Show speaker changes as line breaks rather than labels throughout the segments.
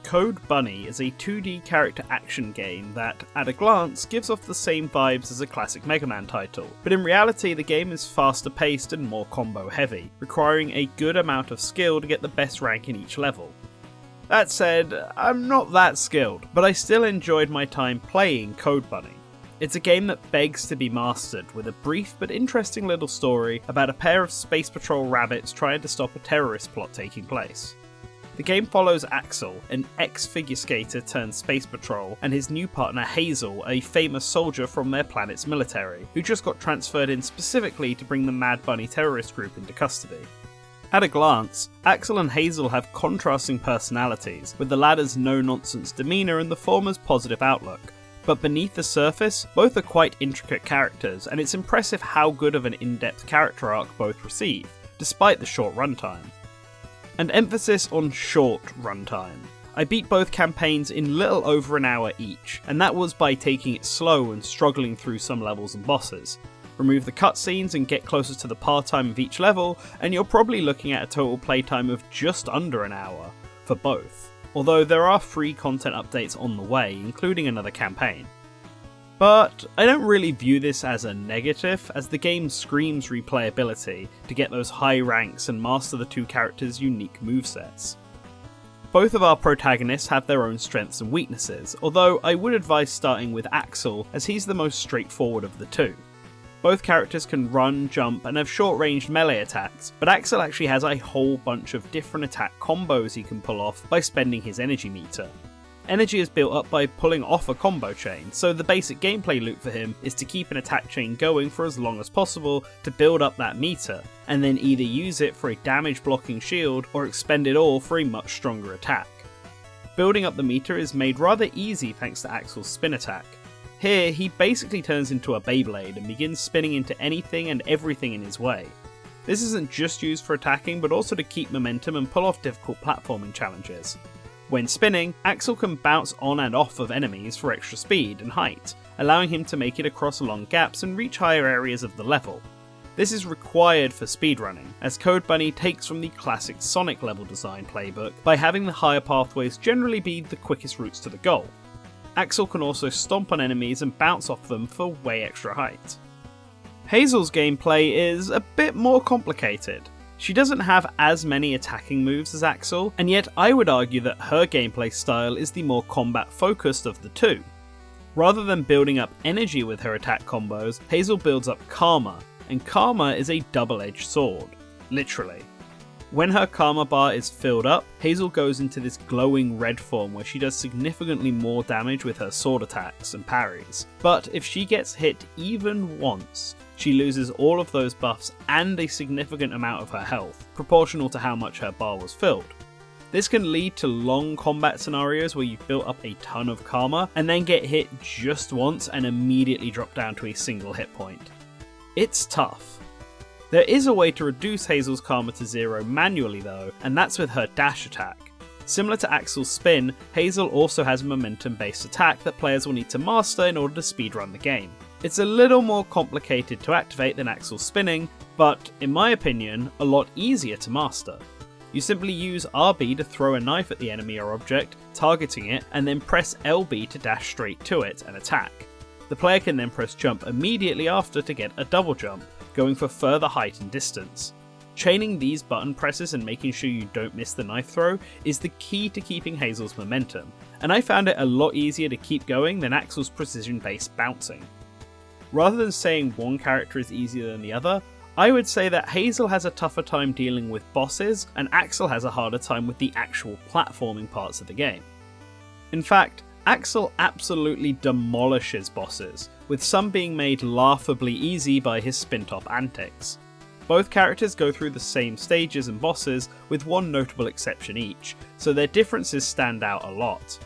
Code Bunny is a 2D character action game that, at a glance, gives off the same vibes as a classic Mega Man title, but in reality the game is faster paced and more combo heavy, requiring a good amount of skill to get the best rank in each level. That said, I'm not that skilled, but I still enjoyed my time playing Code Bunny. It's a game that begs to be mastered, with a brief but interesting little story about a pair of Space Patrol rabbits trying to stop a terrorist plot taking place. The game follows Axel, an ex-figure skater turned Space Patrol, and his new partner Hazel, a famous soldier from their planet's military, who just got transferred in specifically to bring the Mad Bunny terrorist group into custody. At a glance, Axel and Hazel have contrasting personalities, with the latter's no-nonsense demeanour and the former's positive outlook. But beneath the surface, both are quite intricate characters, and it's impressive how good of an in-depth character arc both receive, despite the short runtime. And emphasis on short runtime. I beat both campaigns in little over an hour each, and that was by taking it slow and struggling through some levels and bosses. Remove the cutscenes and get closer to the par time of each level, and you're probably looking at a total playtime of just under an hour, for both. Although there are free content updates on the way, including another campaign. But I don't really view this as a negative, as the game screams replayability to get those high ranks and master the two characters' unique movesets. Both of our protagonists have their own strengths and weaknesses, although I would advise starting with Axel as he's the most straightforward of the two. Both characters can run, jump, and have short-ranged melee attacks, but Axel actually has a whole bunch of different attack combos he can pull off by spending his energy meter. Energy is built up by pulling off a combo chain, so the basic gameplay loop for him is to keep an attack chain going for as long as possible to build up that meter, and then either use it for a damage blocking shield or expend it all for a much stronger attack. Building up the meter is made rather easy thanks to Axel's spin attack. Here, he basically turns into a Beyblade and begins spinning into anything and everything in his way. This isn't just used for attacking, but also to keep momentum and pull off difficult platforming challenges. When spinning, Axel can bounce on and off of enemies for extra speed and height, allowing him to make it across long gaps and reach higher areas of the level. This is required for speedrunning, as Code Bunny takes from the classic Sonic level design playbook by having the higher pathways generally be the quickest routes to the goal. Axel can also stomp on enemies and bounce off them for way extra height. Hazel's gameplay is a bit more complicated. She doesn't have as many attacking moves as Axel, and yet I would argue that her gameplay style is the more combat focused of the two. Rather than building up energy with her attack combos, Hazel builds up karma, and karma is a double-edged sword. Literally. When her karma bar is filled up, Hazel goes into this glowing red form where she does significantly more damage with her sword attacks and parries. But if she gets hit even once, she loses all of those buffs and a significant amount of her health, proportional to how much her bar was filled. This can lead to long combat scenarios where you've built up a ton of karma and then get hit just once and immediately drop down to a single hit point. It's tough. There is a way to reduce Hazel's karma to 0 manually though, and that's with her dash attack. Similar to Axel's spin, Hazel also has a momentum-based attack that players will need to master in order to speedrun the game. It's a little more complicated to activate than Axel's spinning, but, in my opinion, a lot easier to master. You simply use RB to throw a knife at the enemy or object, targeting it, and then press LB to dash straight to it and attack. The player can then press jump immediately after to get a double jump, going for further height and distance. Chaining these button presses and making sure you don't miss the knife throw is the key to keeping Hazel's momentum, and I found it a lot easier to keep going than Axel's precision-based bouncing. Rather than saying one character is easier than the other, I would say that Hazel has a tougher time dealing with bosses, and Axel has a harder time with the actual platforming parts of the game. In fact, Axel absolutely demolishes bosses, with some being made laughably easy by his spin-top antics. Both characters go through the same stages and bosses, with one notable exception each, so their differences stand out a lot.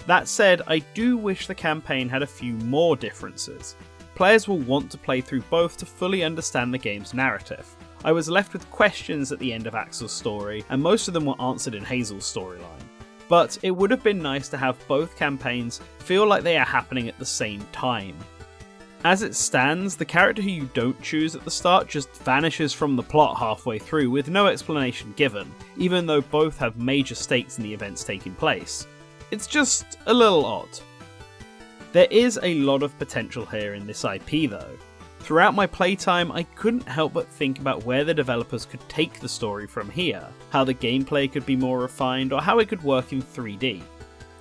That said, I do wish the campaign had a few more differences. Players will want to play through both to fully understand the game's narrative. I was left with questions at the end of Axel's story, and most of them were answered in Hazel's storyline. But it would have been nice to have both campaigns feel like they are happening at the same time. As it stands, the character who you don't choose at the start just vanishes from the plot halfway through with no explanation given, even though both have major stakes in the events taking place. It's just a little odd. There is a lot of potential here in this IP though. Throughout my playtime, I couldn't help but think about where the developers could take the story from here, how the gameplay could be more refined, or how it could work in 3D.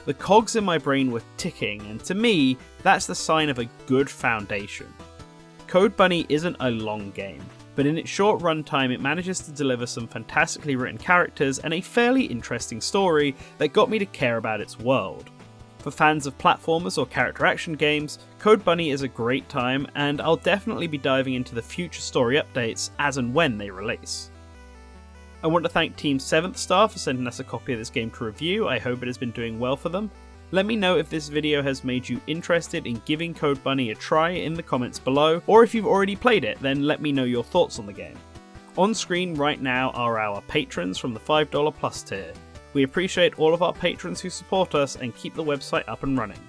The cogs in my brain were ticking, and to me, that's the sign of a good foundation. Code Bunny isn't a long game, but in its short runtime it manages to deliver some fantastically written characters and a fairly interesting story that got me to care about its world. For fans of platformers or character action games, Code Bunny is a great time, and I'll definitely be diving into the future story updates as and when they release. I want to thank Team 7th Star for sending us a copy of this game to review. I hope it has been doing well for them. Let me know if this video has made you interested in giving Code Bunny a try in the comments below, or if you've already played it, then let me know your thoughts on the game. On screen right now are our patrons from the $5 plus tier. We appreciate all of our patrons who support us and keep the website up and running.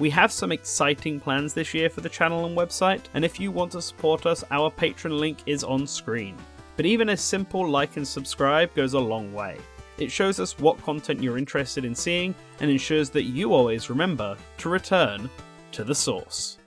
We have some exciting plans this year for the channel and website, and if you want to support us, our Patreon link is on screen. But even a simple like and subscribe goes a long way. It shows us what content you're interested in seeing and ensures that you always remember to return to the source.